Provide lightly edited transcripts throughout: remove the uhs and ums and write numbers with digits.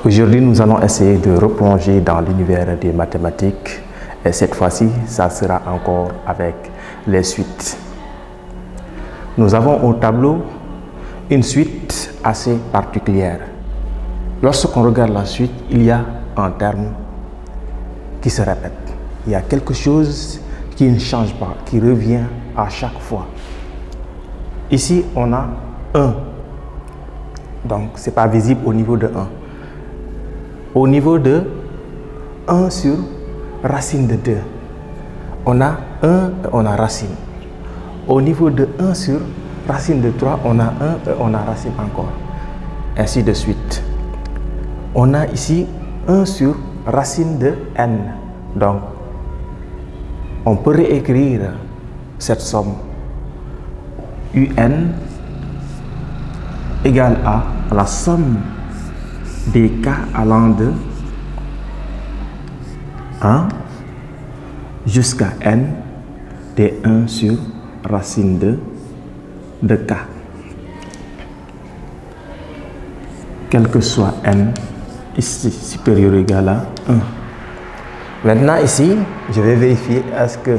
Aujourd'hui, nous allons essayer de replonger dans l'univers des mathématiques et cette fois-ci, ça sera encore avec les suites. Nous avons au tableau une suite assez particulière. Lorsqu'on regarde la suite, il y a un terme qui se répète. Il y a quelque chose qui ne change pas, qui revient à chaque fois. Ici, on a 1. Donc, ce n'est pas visible au niveau de 1. Au niveau de 1 sur racine de 2, on a 1 et on a racine. Au niveau de 1 sur racine de 3, on a 1 et on a racine encore. Ainsi de suite. On a ici 1 sur racine de n. Donc, on peut réécrire cette somme un égale à la somme des k allant de 1 jusqu'à n des 1 sur racine de k. Quel que soit n ici supérieur ou égal à 1. Maintenant ici, je vais vérifier est-ce que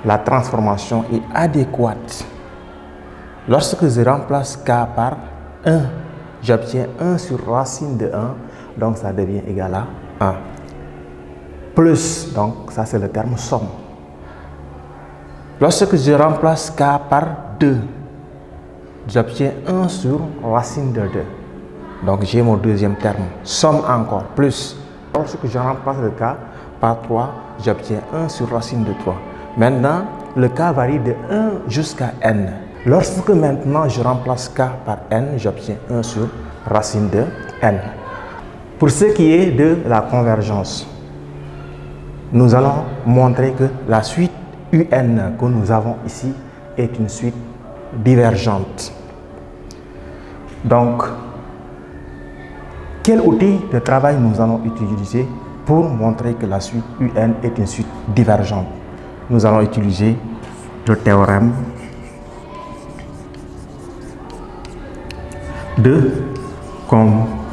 la transformation est adéquate. Lorsque je remplace k par 1, j'obtiens 1 sur racine de 1, donc ça devient égal à 1. Plus, donc ça c'est le terme somme. Lorsque je remplace k par 2, j'obtiens 1 sur racine de 2. Donc j'ai mon deuxième terme, somme encore, plus. Lorsque je remplace le k par 3, j'obtiens 1 sur racine de 3. Maintenant, le k varie de 1 jusqu'à n. Lorsque maintenant je remplace k par n, j'obtiens 1 sur racine de n. Pour ce qui est de la convergence, nous allons montrer que la suite un que nous avons ici est une suite divergente. Donc, quel outil de travail nous allons utiliser pour montrer que la suite un est une suite divergente? Nous allons utiliser le théorème de comparaison.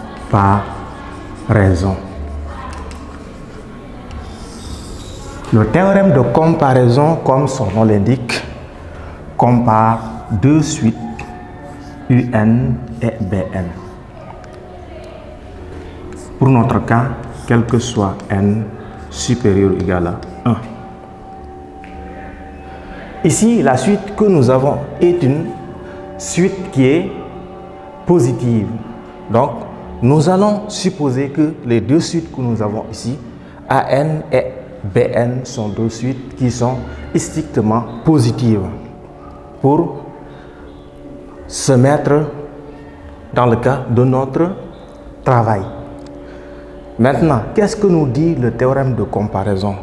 Le théorème de comparaison, comme son nom l'indique, compare deux suites un et bn. Pour notre cas, quel que soit n supérieur ou égal à 1. Ici, la suite que nous avons est une suite qui est positive. Donc, nous allons supposer que les deux suites que nous avons ici, an et bn, sont deux suites qui sont strictement positives pour se mettre dans le cas de notre travail. Maintenant, qu'est-ce que nous dit le théorème de comparaison?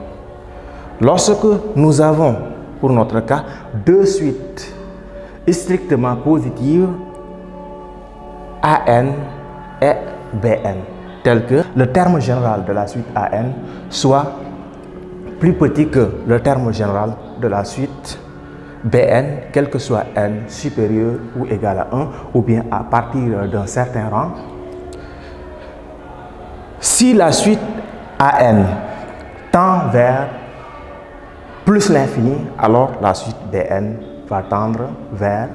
Lorsque nous avons, pour notre cas, deux suites strictement positives, an et bn, tel que le terme général de la suite an soit plus petit que le terme général de la suite bn, quel que soit n supérieur ou égal à 1, ou bien à partir d'un certain rang. Si la suite an tend vers plus l'infini, alors la suite bn va tendre vers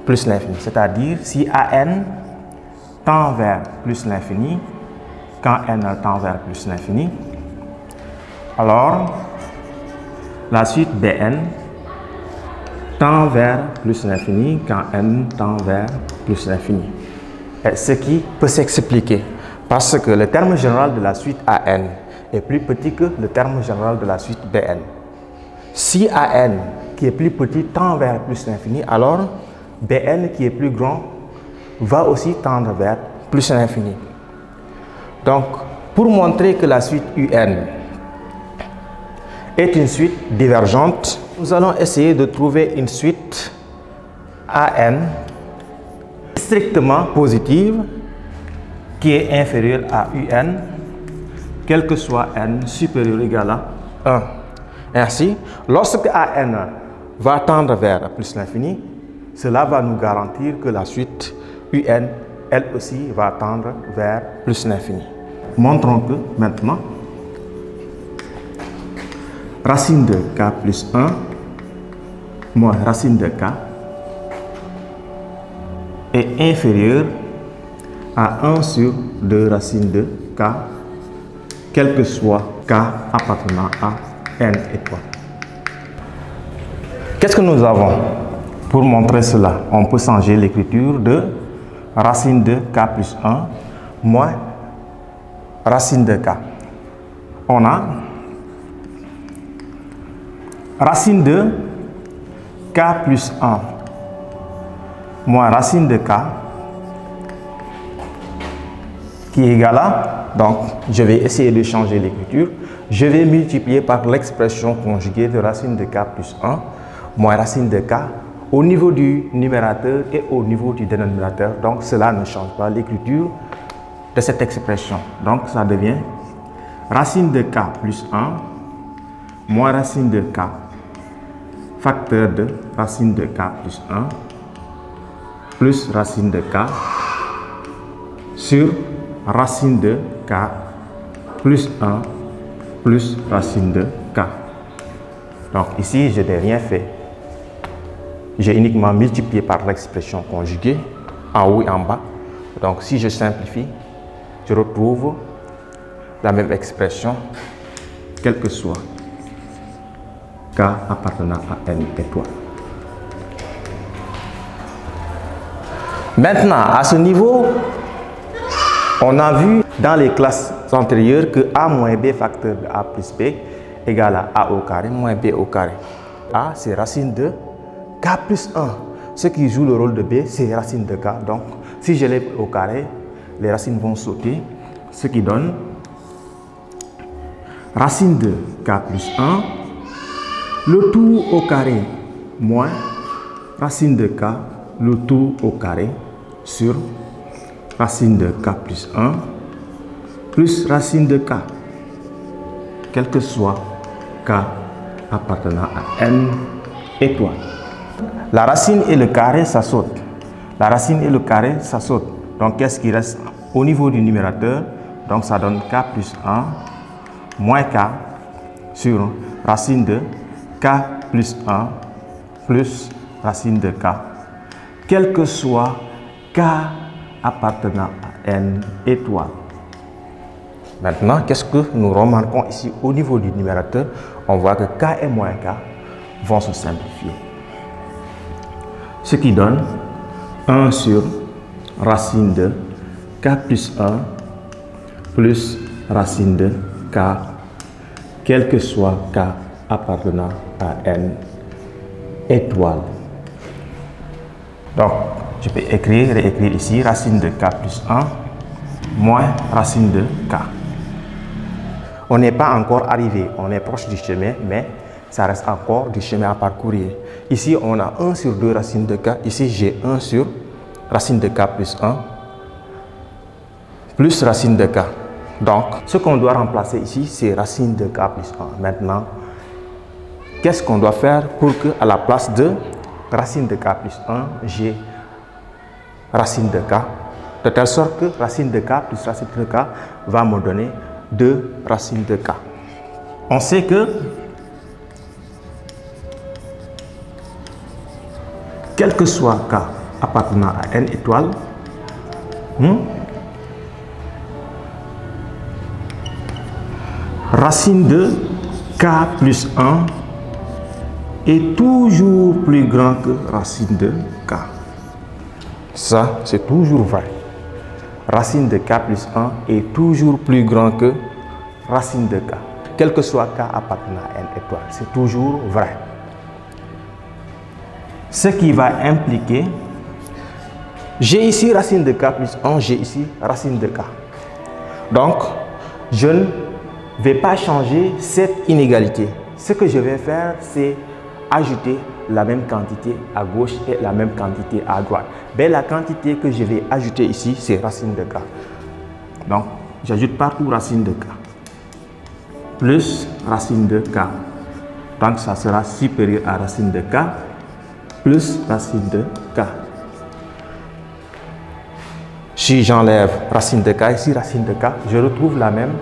plus l'infini. C'est-à-dire, si an tend vers plus l'infini, quand n tend vers plus l'infini, alors la suite bn tend vers plus l'infini quand n tend vers plus l'infini. Ce qui peut s'expliquer parce que le terme général de la suite an est plus petit que le terme général de la suite bn. Si an qui est plus petit tend vers plus l'infini, alors bn qui est plus grand va aussi tendre vers plus l'infini. Donc, pour montrer que la suite un est une suite divergente, nous allons essayer de trouver une suite an strictement positive qui est inférieure à un, quel que soit n supérieur ou égal à 1. Ainsi, lorsque an va tendre vers plus l'infini, cela va nous garantir que la suite un elle aussi va tendre vers plus l'infini. Montrons que maintenant, racine de k plus 1 moins racine de k est inférieur à 1 sur 2 racines de k, quel que soit k appartenant à n étoiles. Qu'est-ce que nous avons? Pour montrer cela, on peut changer l'écriture de racine de k plus 1 moins racine de k. On a racine de k plus 1 moins racine de k qui est égal à, donc je vais essayer de changer l'écriture, je vais multiplier par l'expression conjuguée de racine de k plus 1 moins racine de k au niveau du numérateur et au niveau du dénominateur. Donc cela ne change pas l'écriture de cette expression. Donc ça devient racine de k plus 1 moins racine de k facteur de racine de k plus 1 plus racine de k sur racine de k plus 1 plus racine de k. Donc ici, je n'ai rien fait. J'ai uniquement multiplié par l'expression conjuguée en haut et en bas. Donc si je simplifie, je retrouve la même expression, quel que soit k appartenant à n étoiles. Maintenant, à ce niveau, on a vu dans les classes antérieures que a moins b facteur de a plus b égale à a au carré moins b au carré. A, c'est racine de k plus 1. Ce qui joue le rôle de b, c'est racine de k. Donc, si je l'ai au carré, les racines vont sauter, ce qui donne racine de k plus 1, le tout au carré moins racine de k, le tout au carré sur racine de k plus 1 plus racine de k, quel que soit k appartenant à n étoiles. La racine et le carré, ça saute. La racine et le carré, ça saute. Donc, qu'est-ce qui reste au niveau du numérateur? Donc, ça donne k plus 1 moins k sur racine de k plus 1 plus racine de k, quel que soit k appartenant à n étoiles. Maintenant, qu'est-ce que nous remarquons ici au niveau du numérateur? On voit que k et moins k vont se simplifier. Ce qui donne 1 sur racine de k plus 1 plus racine de k, quel que soit k appartenant à n étoiles. Donc, je peux réécrire ici racine de k plus 1 moins racine de k. On n'est pas encore arrivé, on est proche du chemin, mais ça reste encore du chemin à parcourir. Ici, on a 1 sur 2 racine de k. Ici, j'ai 1 sur racine de k plus 1 plus racine de k. Donc, ce qu'on doit remplacer ici, c'est racine de k plus 1. Maintenant, qu'est-ce qu'on doit faire pour que, à la place de racine de k plus 1, j'ai racine de k, de telle sorte que racine de k plus racine de k va me donner 2 racines de k. On sait que quel que soit k appartenant à n étoiles, racine de k plus 1 est toujours plus grand que racine de k. Ça, c'est toujours vrai. Racine de k plus 1 est toujours plus grand que racine de k. Quel que soit k appartenant à n étoiles, c'est toujours vrai. Ce qui va impliquer, j'ai ici racine de k plus 1, j'ai ici racine de k. Donc, je ne vais pas changer cette inégalité. Ce que je vais faire, c'est ajouter la même quantité à gauche et la même quantité à droite. Mais la quantité que je vais ajouter ici, c'est racine de k. Donc, j'ajoute partout racine de k plus racine de k. Donc, ça sera supérieur à racine de k plus racine de k. Si j'enlève racine de k, ici racine de k, je retrouve la même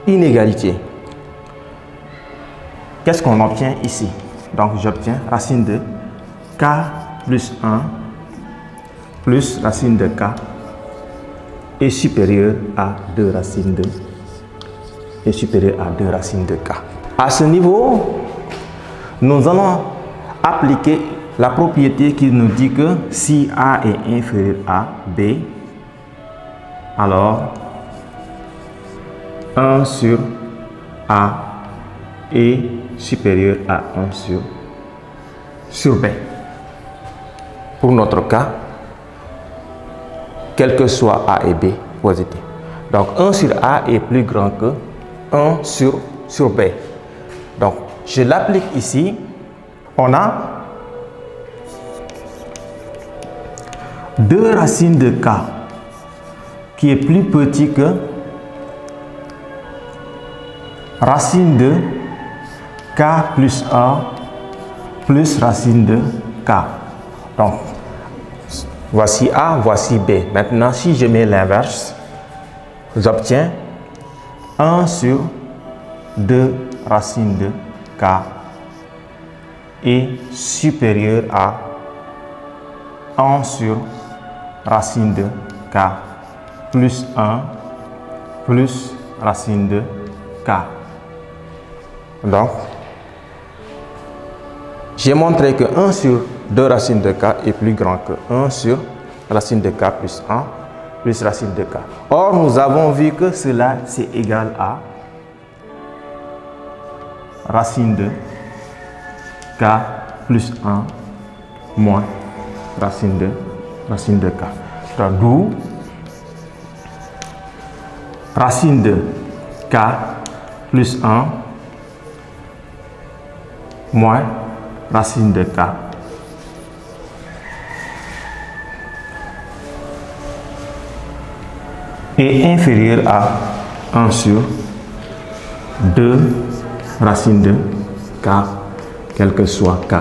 inégalité. Qu'est-ce qu'on obtient ici? Donc j'obtiens racine de k plus 1 plus racine de k est supérieur à 2 racines de k. À ce niveau, nous allons appliquer la propriété qui nous dit que si A est inférieur à B, alors 1 sur A est supérieur à 1 sur B. Pour notre cas, quel que soit A et B, positif. Donc 1 sur A est plus grand que 1 sur B. Donc je l'applique ici. On a 2 racines de k qui est plus petit que racine de k plus 1 plus racine de k. Donc voici A, voici B. Maintenant, si je mets l'inverse, j'obtiens 1 sur 2 racines de k est supérieur à 1 sur racine de k plus 1 plus racine de k. Donc, j'ai montré que 1 sur 2 racines de k est plus grand que 1 sur racine de k plus 1 plus racine de k. Or, nous avons vu que cela c'est égal à racine de k plus 1 moins racine de k. D'où racine de k plus 1 moins racine de k est inférieur à 1 sur 2 racine de k, quel que soit k,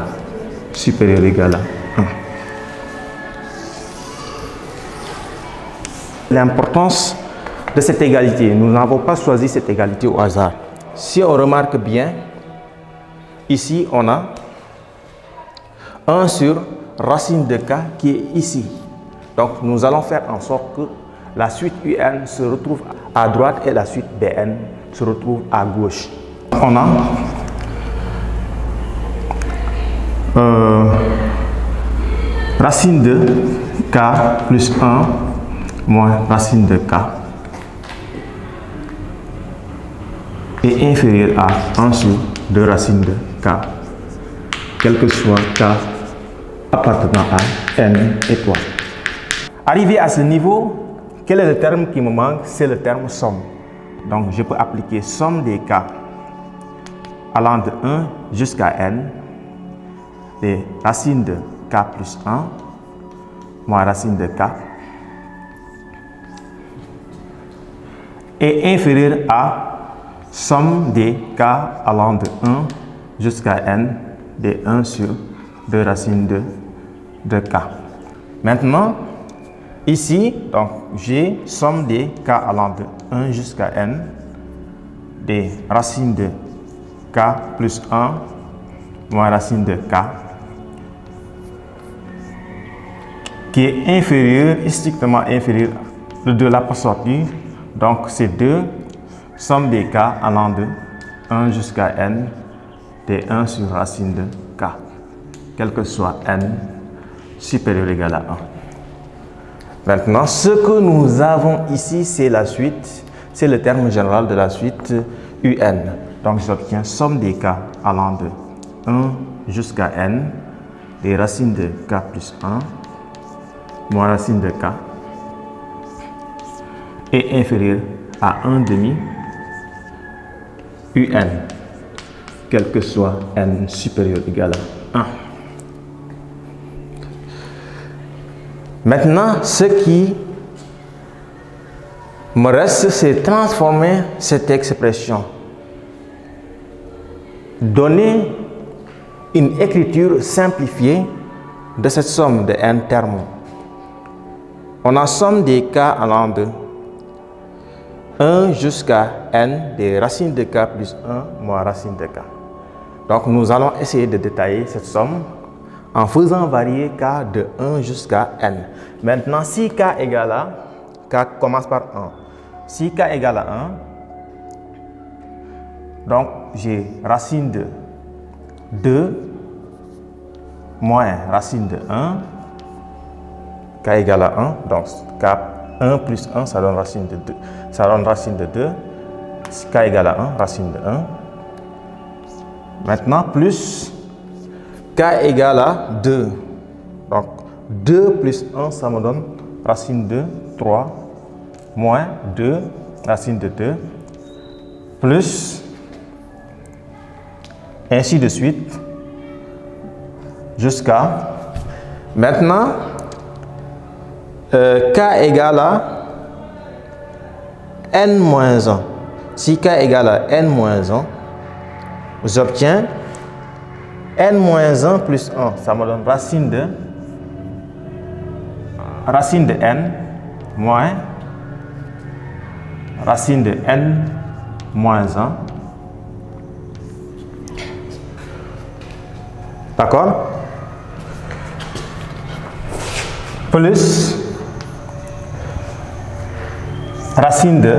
supérieur ou égal à 1. L'importance de cette égalité, nous n'avons pas choisi cette égalité au hasard. Si on remarque bien, ici on a 1 sur racine de k qui est ici. Donc nous allons faire en sorte que la suite UN se retrouve à droite et la suite BN se retrouve à gauche. On a racine de k plus 1 moins racine de k est inférieur à 1 sur 2 racines de k, quel que soit k appartenant à n et 3. Arrivé à ce niveau, quel est le terme qui me manque? C'est le terme somme. Donc je peux appliquer somme des k allant de 1 jusqu'à n des racines de k plus 1 moins racine de k est inférieur à somme des k allant de 1 jusqu'à n des 1 sur 2 racines de k. Maintenant, ici, donc j'ai somme des k allant de 1 jusqu'à n des racines de k plus 1 moins racine de k qui est inférieur, strictement inférieur de la sortie. Donc c'est 2 somme des k allant de 1 jusqu'à n des 1 sur racine de k, quel que soit n supérieur ou égal à 1. Maintenant, ce que nous avons ici, c'est la suite, c'est le terme général de la suite UN. Donc j'obtiens somme des k allant de 1 jusqu'à n des racines de k plus 1 moins racine de k est inférieur à 1 demi UN, quel que soit n supérieur ou égal à 1. Maintenant, ce qui me reste, c'est transformer cette expression, donner une écriture simplifiée de cette somme de n termes on a somme des k allant de 1 jusqu'à n des racines de k plus 1 moins racine de k. Donc nous allons essayer de détailler cette somme en faisant varier k de 1 jusqu'à n. Maintenant, si k égale à, k commence par 1. Si k égale à 1, donc j'ai racine de 2 moins racine de 1, k égale à 1, donc k 1 plus 1, ça donne racine de 2, ça donne racine de 2, si k égale à 1, racine de 1. Maintenant, plus k égale à 2, donc 2 plus 1, ça me donne racine de 3, moins 2, racine de 2, plus, ainsi de suite, jusqu'à, maintenant, k égale à n moins 1. Si k égale à n moins 1, j'obtiens n moins 1 plus 1. Ça me donne racine de n moins racine de n moins 1. D'accord? Plus racine de,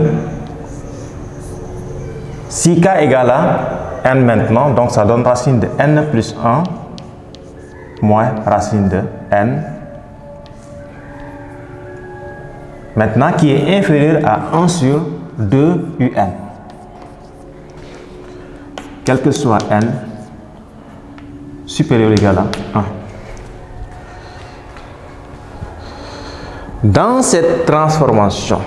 si k égale à n maintenant, donc ça donne racine de n plus 1 moins racine de n, maintenant qui est inférieur à 1 sur 2 un, quel que soit n supérieur ou égal à 1. Dans cette transformation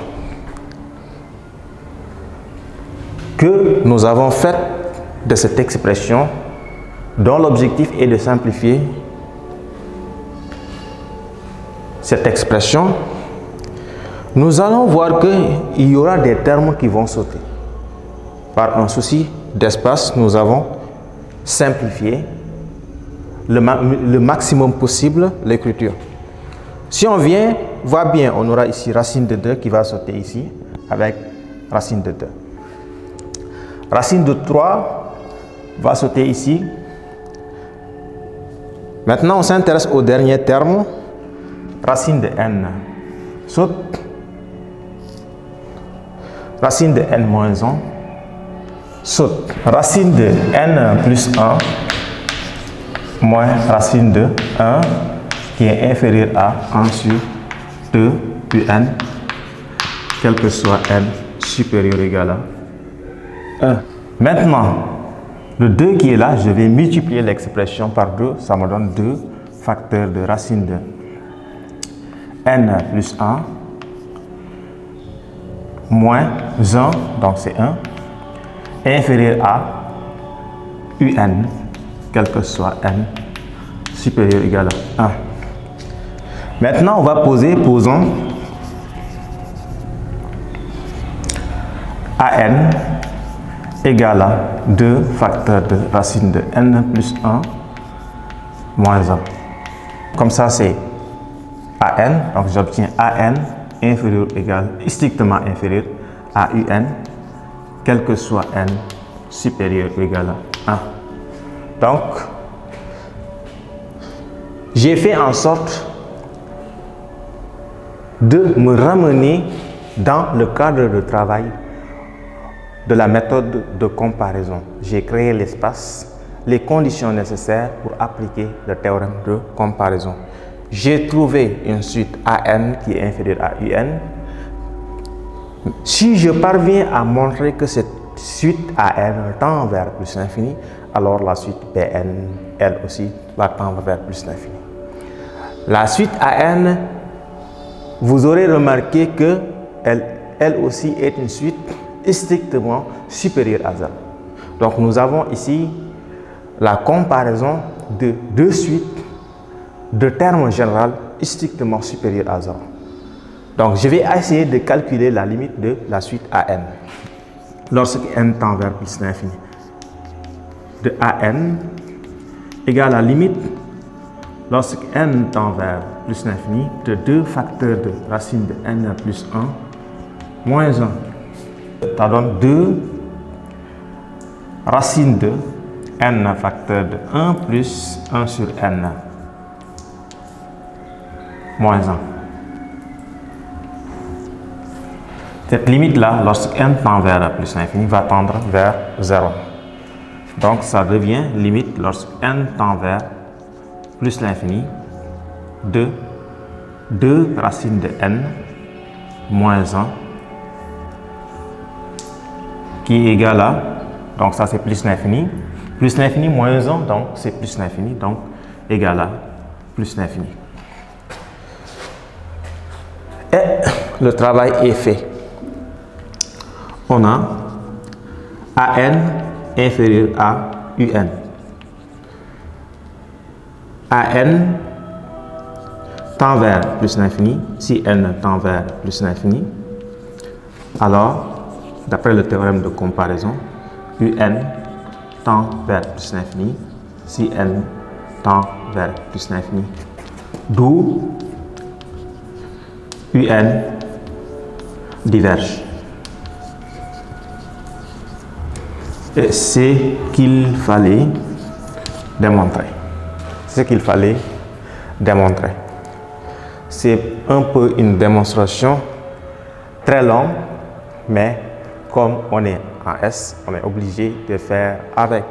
que nous avons faite de cette expression, dont l'objectif est de simplifier cette expression, nous allons voir qu'il y aura des termes qui vont sauter. Par un souci d'espace, nous avons simplifié le maximum possible l'écriture. Si on vient, voit bien, on aura ici racine de 2 qui va sauter ici avec racine de 2. Racine de 3 va sauter ici. Maintenant, on s'intéresse au dernier terme. Racine de n saute. Racine de n moins 1 saute. Racine de n plus 1 moins racine de 1 qui est inférieur à 1 sur 2 un, quel que soit n supérieur ou égal à 1. Maintenant, le 2 qui est là, je vais multiplier l'expression par 2, ça me donne 2 facteurs de racine de n plus 1 moins 1, donc c'est 1, inférieur à un, quel que soit n supérieur ou égal à 1. Maintenant, on va posons an égale à 2 facteurs de racine de n plus 1 moins 1. Comme ça, c'est an, donc j'obtiens an inférieur ou égal, strictement inférieur à un, quel que soit n supérieur ou égal à 1. Donc, j'ai fait en sorte de me ramener dans le cadre de travail de la méthode de comparaison. J'ai créé l'espace, les conditions nécessaires pour appliquer le théorème de comparaison. J'ai trouvé une suite an qui est inférieure à un. Si je parviens à montrer que cette suite an tend vers plus l'infini, alors la suite Bn, elle aussi, va tendre vers plus l'infini. La suite an, vous aurez remarqué que elle aussi est une suite strictement supérieure à 0. Donc nous avons ici la comparaison de deux suites de termes généraux strictement supérieurs à 0. Donc je vais essayer de calculer la limite de la suite an lorsque n tend vers plus l'infini. De an égale à la limite lorsque n tend vers plus l'infini de 2 facteurs de racine de n plus 1 moins 1. Ça donne 2 racine de n facteur de 1 plus 1 sur n moins 1. Cette limite-là, lorsque n tend vers plus l'infini, va tendre vers 0. Donc, ça devient limite lorsque n tend vers plus l'infini de 2 racines de n moins 1 qui est égal à, donc ça c'est plus l'infini moins 1, donc c'est plus l'infini, donc égal à plus l'infini. Et le travail est fait. On a AN inférieur à UN. AN tend vers plus l'infini. Si n tend vers plus l'infini, alors, d'après le théorème de comparaison, UN tend vers plus l'infini si n tend vers plus l'infini. D'où UN diverge. Et c'est qu'il fallait démontrer. C'est qu'il fallait démontrer. C'est un peu une démonstration très longue, mais comme on est en S, on est obligé de faire avec.